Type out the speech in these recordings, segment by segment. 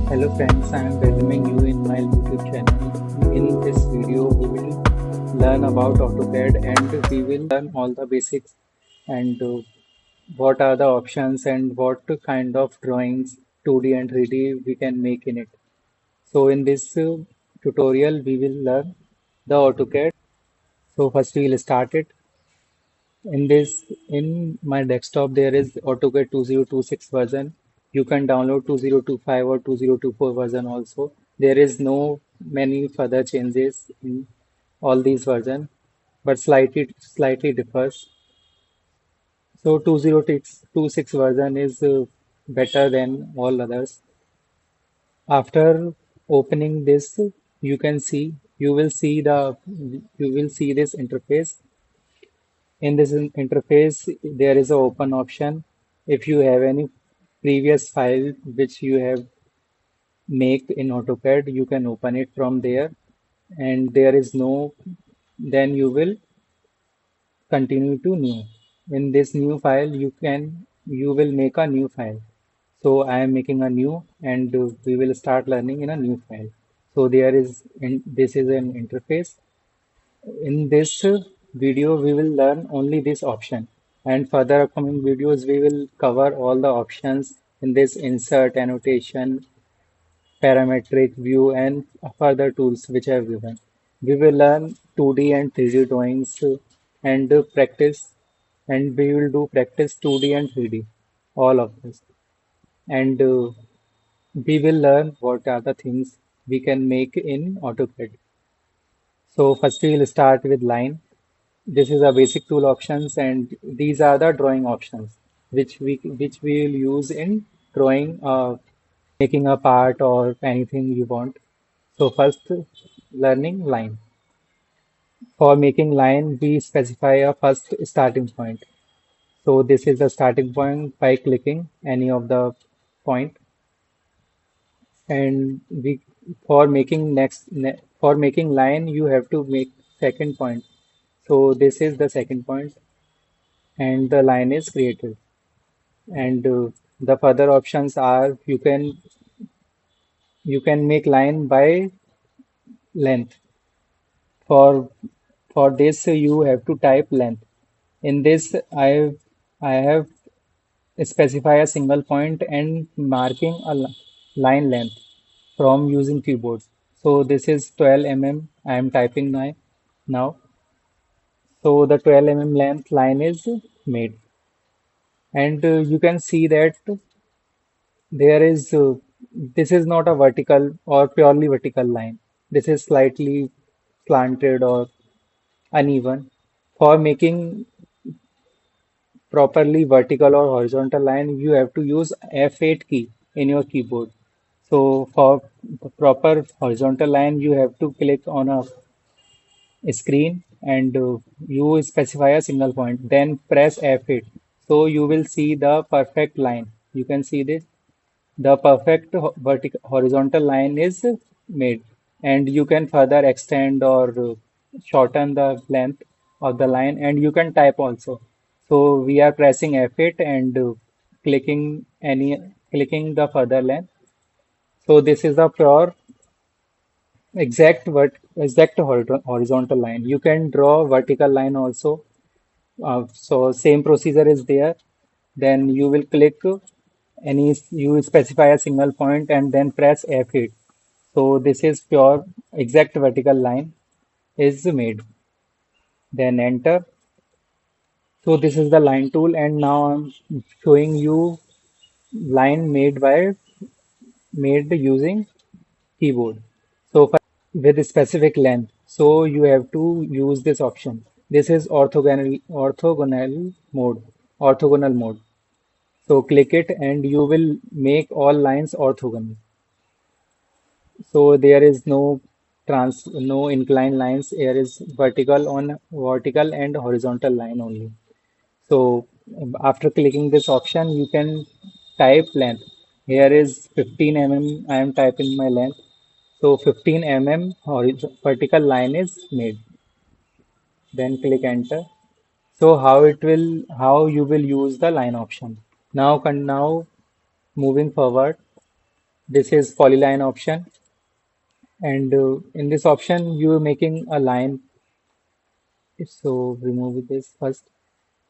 Hello friends, I am welcoming you in my YouTube channel. In this video, we will learn about AutoCAD and we will learn all the basics and what are the options and what kind of drawings 2D and 3D we can make in it. So in this tutorial, we will learn the AutoCAD. So first we will start it. In my desktop, there is AutoCAD 2026 version. You can download 2025 or 2024 version also. There is no many further changes in all these versions, but slightly differs. So 2026 version is better than all others. After opening this, you will see this interface. In this interface, there is an open option. If you have any previous file which you have make in AutoCAD, you can open it from there. And there is no, then you will continue to new. In this new file, you will make a new file. So I am making a new, and we will start learning in a new file. So this is an interface. In this video, we will learn only this option, and further upcoming videos, we will cover all the options in this insert, annotation, parametric view, and further tools which I have given. We will learn 2D and 3D drawings and practice, and we will do practice 2D and 3D, all of this. And we will learn what are the things we can make in AutoCAD. So first we will start with line. This is a basic tool options, and these are the drawing options which we will use in drawing, making a part or anything you want. So first, learning line. For making line, we specify a first starting point. So this is the starting point by clicking any of the point, and we for making line you have to make second point. So this is the second point, and the line is created. And the further options are you can make line by length. For for this you have to type length. In this I have specify a single point and marking a line length from using keyboard. So this is 12 mm. I am typing now. So the 12 mm length line is made, and you can see that there is this is not a vertical or purely vertical line. This is slightly slanted or uneven. For making properly vertical or horizontal line, you have to use F8 key in your keyboard. So for the proper horizontal line, you have to click on a screen, and you specify a single point, then press F8. So you will see the perfect line. You can see this. The perfect vertical horizontal line is made, and you can further extend or shorten the length of the line, and you can type also. So we are pressing F8 and clicking the further length. So this is the pure exact horizontal line. You can draw vertical line also. So same procedure is there. Then you will click you specify a single point and then press F8. So this is pure exact vertical line is made. Then enter. So this is the line tool, and now I'm showing you line made using keyboard. So with a specific length. So you have to use this option. This is orthogonal mode. So click it and you will make all lines orthogonal. So there is no inclined lines. There is vertical and horizontal line only. So after clicking this option, you can type length. Here is 15 mm. I am typing my length. So 15 mm vertical line is made. Then click enter. So how you will use the line option. Now moving forward. This is polyline option, and in this option you are making a line. So remove this first.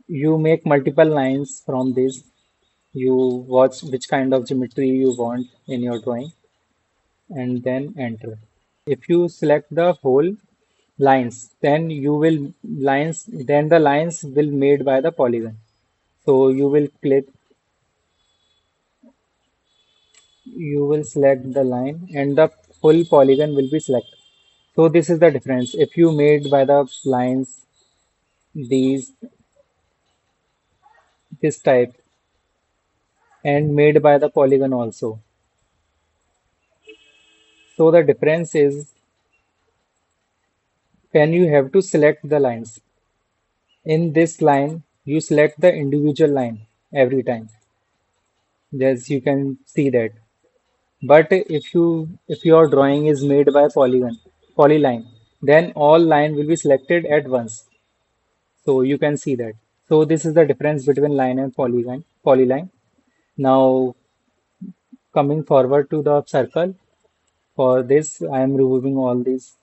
You make multiple lines from this. You watch which kind of geometry you want in your drawing and then enter. If you select the whole lines, then the lines will made by the polygon. So you will select the line and the full polygon will be selected. So this is the difference. If you made by the lines these this type and made by the polygon also. So the difference is when you have to select the lines. In this line, you select the individual line every time. As you can see that. But if your drawing is made by polyline, then all line will be selected at once. So you can see that. So this is the difference between line and polyline. Now coming forward to the circle. For this, I am removing all these.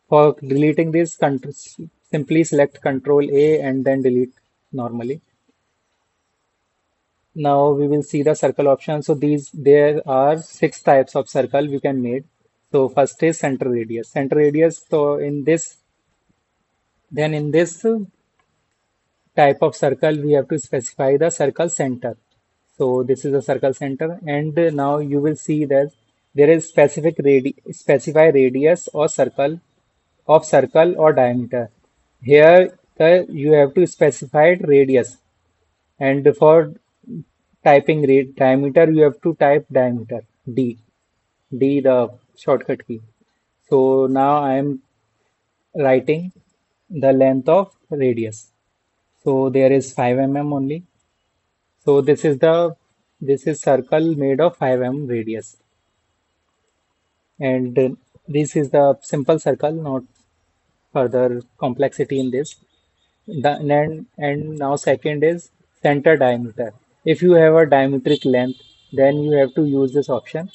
For deleting this, simply select Control A and then delete normally. Now we will see the circle option. So there are six types of circle we can make. So first is center radius. Center radius. So in this type of circle, we have to specify the circle center. So this is the circle center, and now you will see that there is specify radius or circle or diameter. Here you have to specify radius, and for typing diameter you have to type diameter D the shortcut key. So now I am writing the length of radius. So there is 5 mm only. So this is circle made of 5 mm radius, and this is the simple circle, not further complexity in this. And now second is center diameter. If you have a diametric length, then you have to use this option.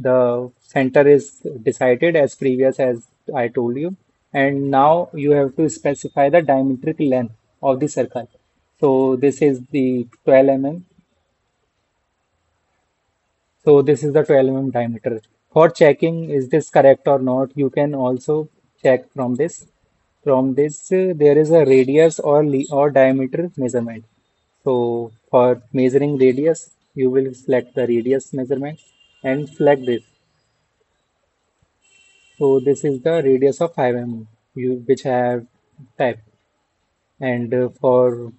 The center is decided as previous as I told you, and now you have to specify the diametric length of the circle. So this is the 12 mm. So this is the 12 mm diameter. For checking is this correct or not, you can also check from this. From this, there is a radius or diameter measurement. So for measuring radius, you will select the radius measurement and select this. So this is the radius of 5 mm, which I have typed. And for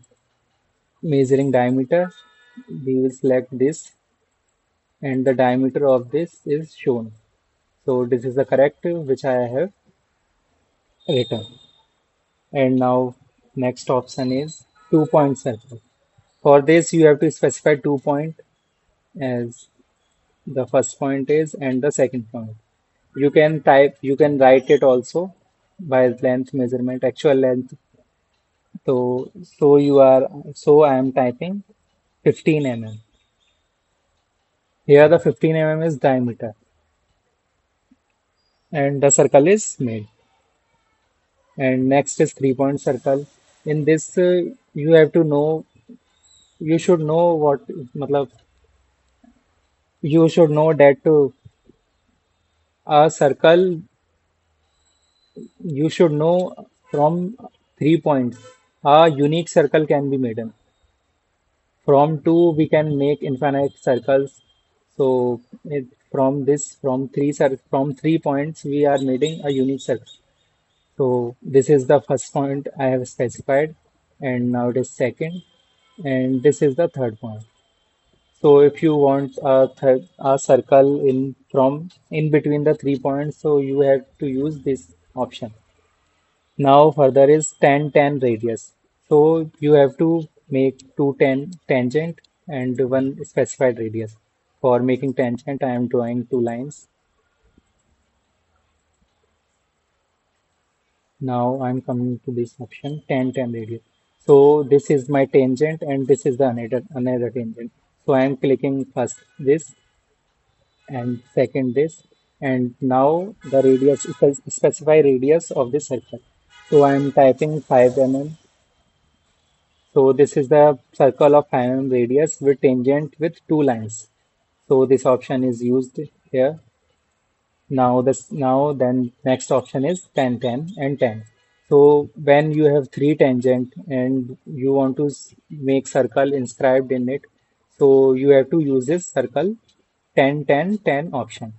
measuring diameter, we will select this, and the diameter of this is shown. So this is the correct which I have written. And now next option is 2 point circle. For this you have to specify 2 point as the first point is and the second point. You can write it also by length measurement, actual length. So I am typing 15 mm. Here the 15 mm is diameter and the circle is made. And next is 3 point circle. In this you have to know you should know what matlab, you should know that a circle you should know from 3 points a unique circle can be made. From two we can make infinite circles. So from 3 points we are making a unique circle. So this is the first point I have specified, and now it is second, and this is the third point. So if you want a circle in between the 3 points, so you have to use this option. Now further is 10-10 radius. So you have to make two tangent and one specified radius. For making tangent, I am drawing two lines. Now I'm coming to this option 10-10 radius. So this is my tangent and this is the another tangent. So I am clicking first this and second this, and now the radius specify radius of the circle. So I am typing 5 mm. So this is the circle of 5 mm radius with tangent with two lines. So this option is used here. Now then next option is 10, 10, and 10. So when you have three tangent and you want to make circle inscribed in it, so you have to use this circle 10, 10, 10 option.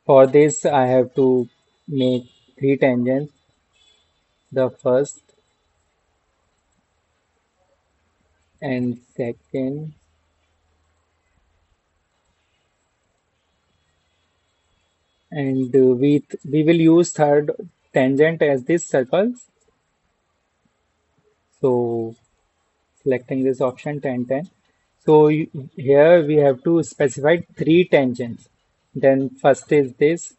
For this I have to make three tangents. The first and second, and we will use third tangent as this circle. So selecting this option 10, 10. So here we have to specify three tangents. Then first is this,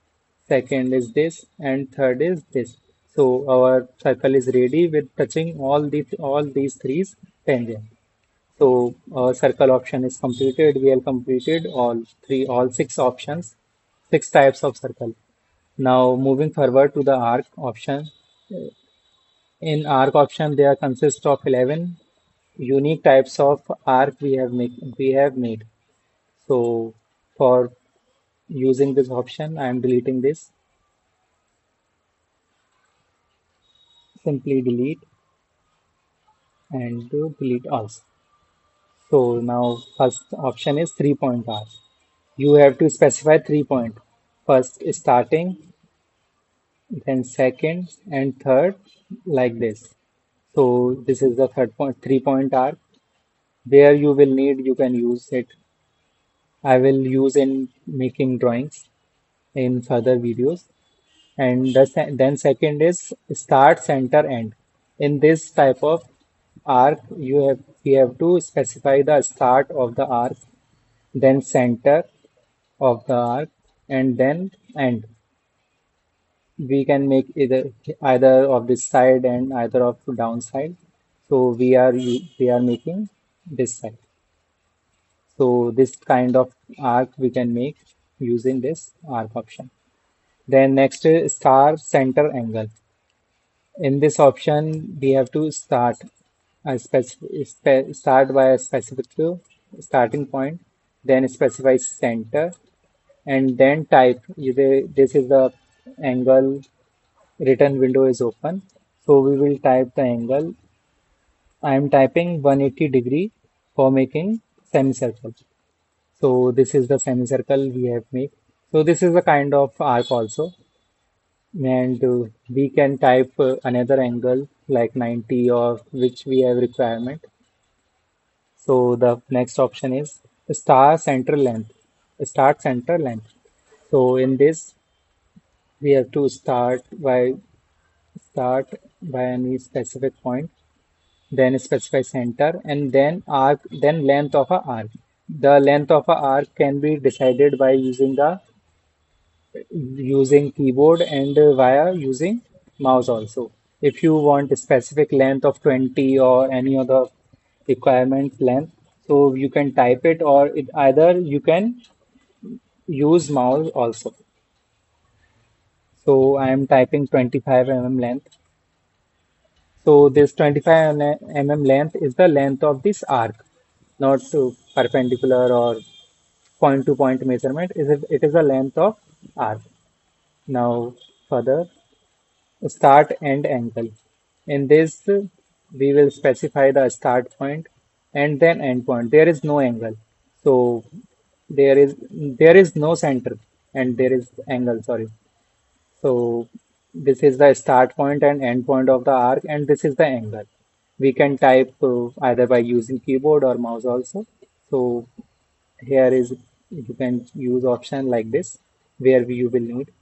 second is this, and third is this. So our circle is ready with touching all these three tangents. So our circle option is completed. We have completed all six options, six types of circle. Now moving forward to the arc option. In arc option, there consist of 11 unique types of arc we have made. So for using this option, I am deleting this. Simply delete and delete also. So now first option is 3 point arc. You have to specify 3 point. First starting, then second and third like this. So this is the third point, 3 point arc. Where you will need, you can use it. I will use in making drawings in further videos. And then second is start, center, end. In this type of arc, we have to specify the start of the arc, then center of the arc, and then end. We can make either of this side and either of downside. So we are making this side. So this kind of arc we can make using this arc option. Then next is star center angle. In this option, we have to start by a specific starting point, then specify center, and then type. This is the angle written window is open. So we will type the angle. I am typing 180 degree for making semicircle. So this is the semicircle we have made. So this is the kind of arc also. And we can type another angle like 90 or which we have requirement. So the next option is star center length. Start center length. So in this we have to start by any specific point, then specify center, and then arc, then length of a arc. The length of a arc can be decided by using keyboard and via using mouse also. If you want a specific length of 20 or any other requirement length, so you can type it, or either you can use mouse also. So I am typing 25 mm length. So this 25 mm length is the length of this arc, not perpendicular or point to point measurement. It is the length of arc. Now further, start and angle. In this, we will specify the start point and then end point. There is no angle. So there is no center and there is angle, sorry. So this is the start point and end point of the arc, and this is the angle. We can type either by using keyboard or mouse also. So here is, you can use option like this where you will need.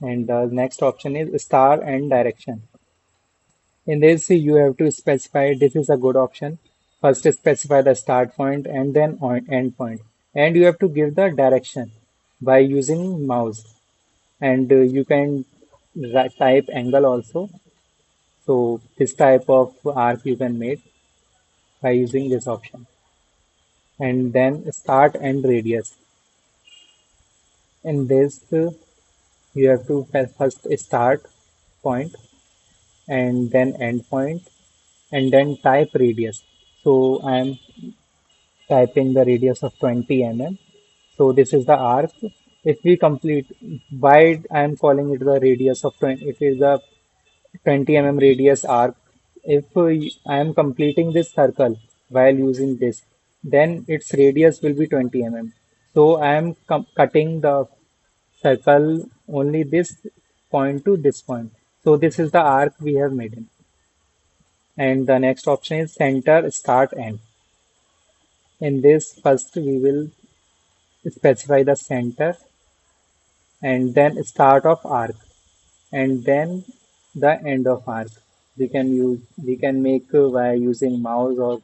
And the next option is star and direction. In this, you have to specify, this is a good option. First, specify the start point and then end point. And you have to give the direction by using mouse. And you can type angle also. So this type of arc you can make by using this option. And then start and radius. In this, you have to first start point and then end point and then type radius. So I am typing the radius of 20 mm. So this is the arc. If we complete, why I am calling it the radius of 20, it is a 20 mm radius arc. If I am completing this circle while using this, then its radius will be 20 mm. So I am cutting the circle only this point to this point. So this is the arc we have made in. And the next option is center, start, end. In this, first we will specify the center and then start of arc and then the end of arc. We can make by using mouse or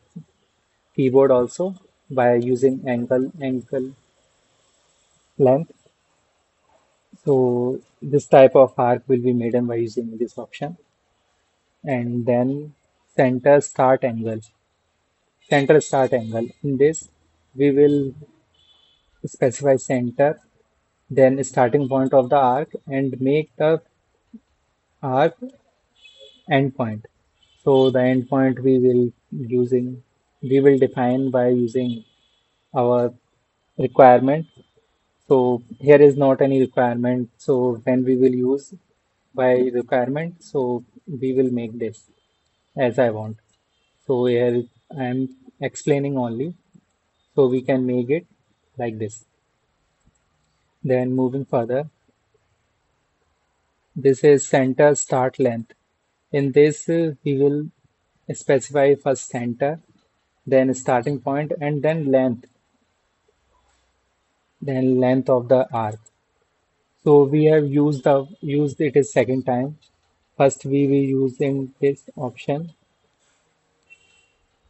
keyboard also by using ankle length. So this type of arc will be made by using this option. And then center start angle. Center start angle. In this, we will specify center, then starting point of the arc, and make the arc endpoint. So the endpoint we will define by using our requirement. So here is not any requirement. So when we will use by requirement, so we will make this as I want. So here I am explaining only. So we can make it like this. Then moving further, this is center start length. In this, we will specify first center, then starting point, and then length of the arc. So we have used it a second time. First, we will use in this option,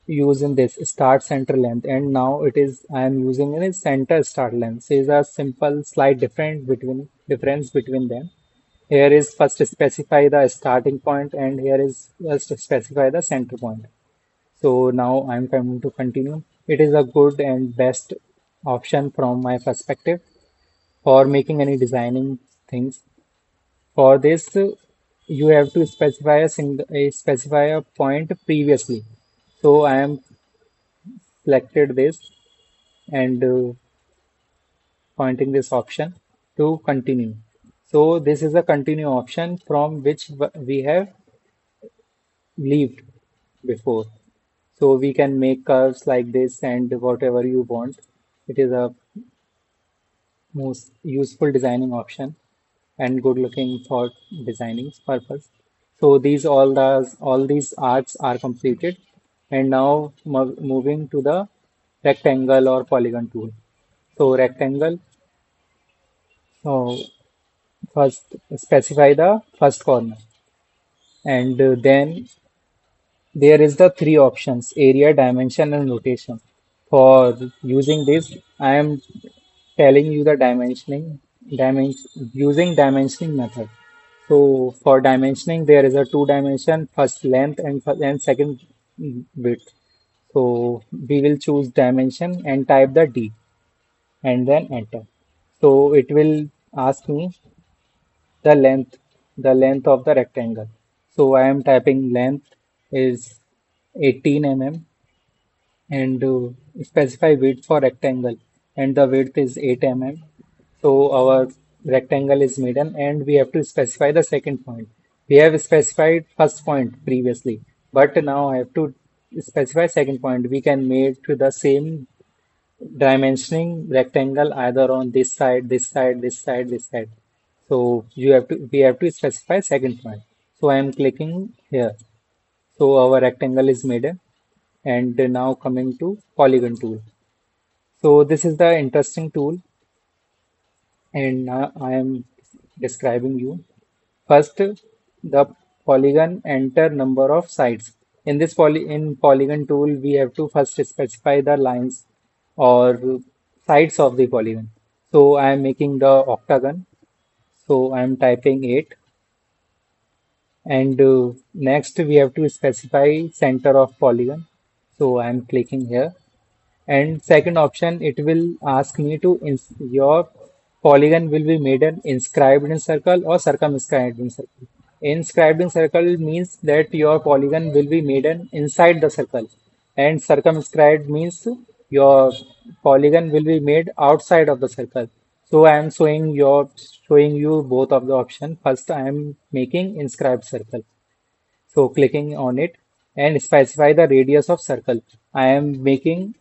use in this start center length, and now it is I am using in a center start length. So is a simple slight difference between them. Here is first specify the starting point, and here is first specify the center point. So now I'm coming to continue. It is a good and best option from my perspective for making any designing things. For this, you have to specify a point previously. So I am selected this and pointing this option to continue. So this is a continue option from which we have leaved before. So we can make curves like this and whatever you want. It is a most useful designing option and good looking for designing purpose. So all these arcs are completed, and now moving to the rectangle or polygon tool. So rectangle. So first specify the first corner, and then there is the three options: area, dimension, and rotation. For using this, I am telling you the using dimensioning method. So for dimensioning, there is a two dimension, first length and second width. So we will choose dimension and type the D and then enter. So it will ask me the length of the rectangle. So I am typing length is 18 mm and specify width for rectangle and the width is 8 mm. So our rectangle is midden and we have to specify the second point. We have specified first point previously, but now I have to specify second point. We can make to the same dimensioning rectangle either on this side, this side, this side, this side. So we have to specify second point. So I am clicking here. So our rectangle is midden and now coming to polygon tool. So this is the interesting tool and now I am describing you. First, the polygon enter number of sides. In in polygon tool, we have to first specify the lines or sides of the polygon. So I am making the octagon. So I am typing 8 And next we have to specify center of polygon. So I'm clicking here, and second option, it will ask me to your polygon will be made an inscribed in circle or circumscribed in circle. Inscribed in circle means that your polygon will be made an inside the circle, and circumscribed means your polygon will be made outside of the circle. So I am showing you both of the option. First, I am making inscribed circle. So clicking on it and specify the radius of circle. I am making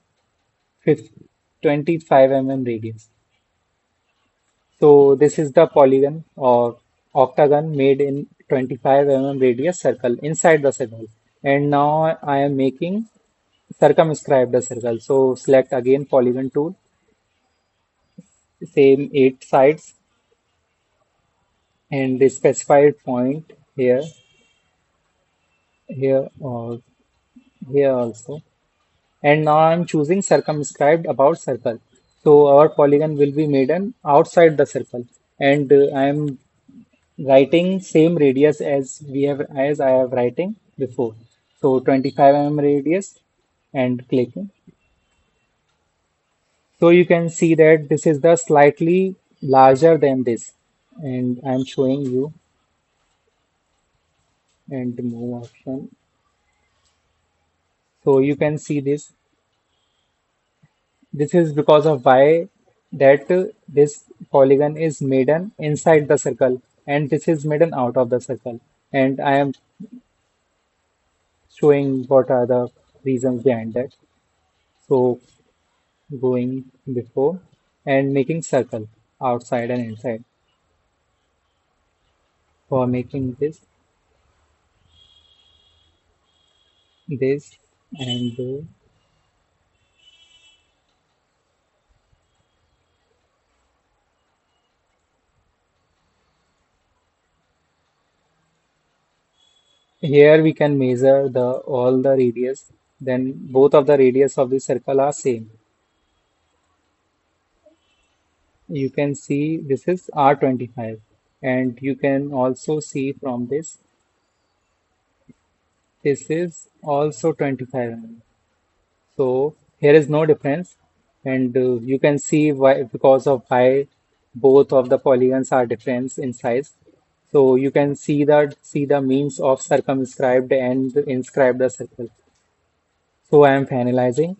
25 radius. So this is the polygon or octagon made in 25 radius circle inside the circle. And now I am making circumscribe the circle. So select again polygon tool, same 8 sides, and the specified point here, here, or here also. And now I'm choosing circumscribed about circle. So our polygon will be made an outside the circle, and I'm writing same radius as I have writing before. So 25 radius and clicking. So you can see that this is the slightly larger than this, and I'm showing you and the move option. So you can see this. This is because of why that this polygon is made inside the circle, and this is made out of the circle. And I am showing what are the reasons behind that. So going before and making circle outside and inside for making this and here we can measure the all the radius, then both of the radius of the circle are same. You can see this is R25, and you can also see from this is also 25 So here is no difference, and you can see why because of why both of the polygons are different in size. So you can see the means of circumscribed and inscribed the circle. So I am finalizing.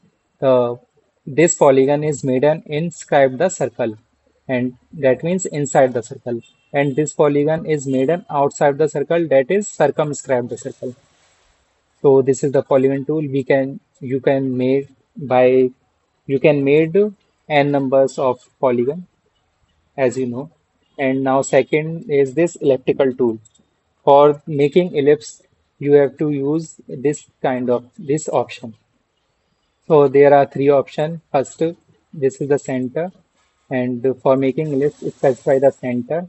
This polygon is made an inscribed the circle, and that means inside the circle. And this polygon is made an outside the circle, that is circumscribed the circle. So this is the polygon tool. You can make by you can made n numbers of polygon, as you know. And now second is this elliptical tool. For making ellipse, you have to use this option. So there are three options. First, this is the center, and for making ellipse, specify the center.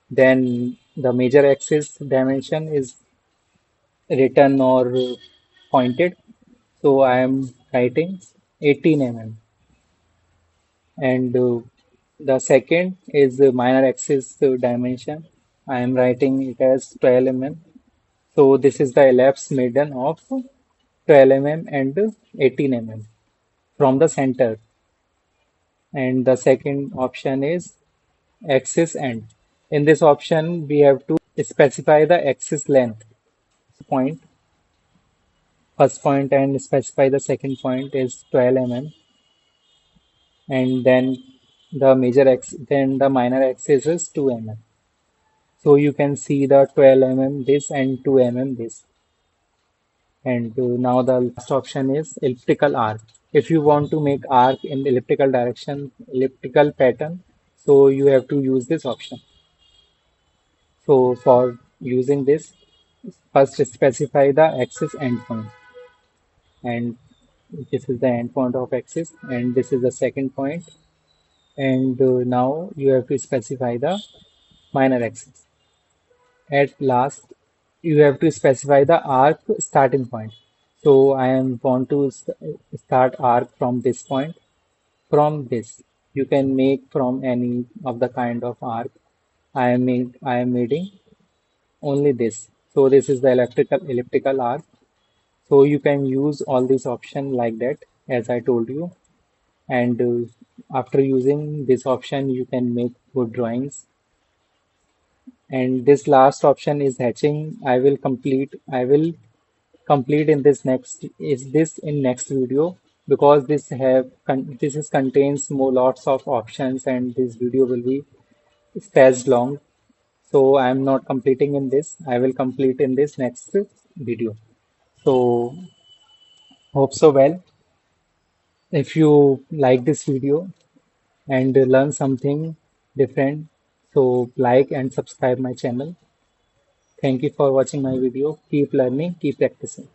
Then the major axis dimension is written or pointed. So I am writing 18 and the second is the minor axis dimension. I am writing it as 12 So this is the ellipse median of 12 and 18 from the center. And the second option is axis end. In this option, we have to specify the axis length. Point, first point, and specify the second point is 12 and then then the minor axis is 2 So you can see the 12 this and 2 this. And now the last option is elliptical arc. If you want to make arc in elliptical direction, elliptical pattern, so you have to use this option. So for using this, first specify the axis endpoint, and this is the endpoint of axis, and this is the second point. And now you have to specify the minor axis. At last, you have to specify the arc starting point. So I am want to start arc from this point. From this, you can make from any of the kind of arc. I am making only this. So this is the electrical elliptical arc. So you can use all these options like that, as I told you. And after using this option, you can make good drawings. And this last option is hatching. I will complete in this in next video, because this is contains more lots of options, and this video will be as long. So I am not completing in this. I will complete in this next video. So hope so well. If you like this video and learn something different, so like and subscribe my channel. Thank you for watching my video. Keep learning, keep practicing.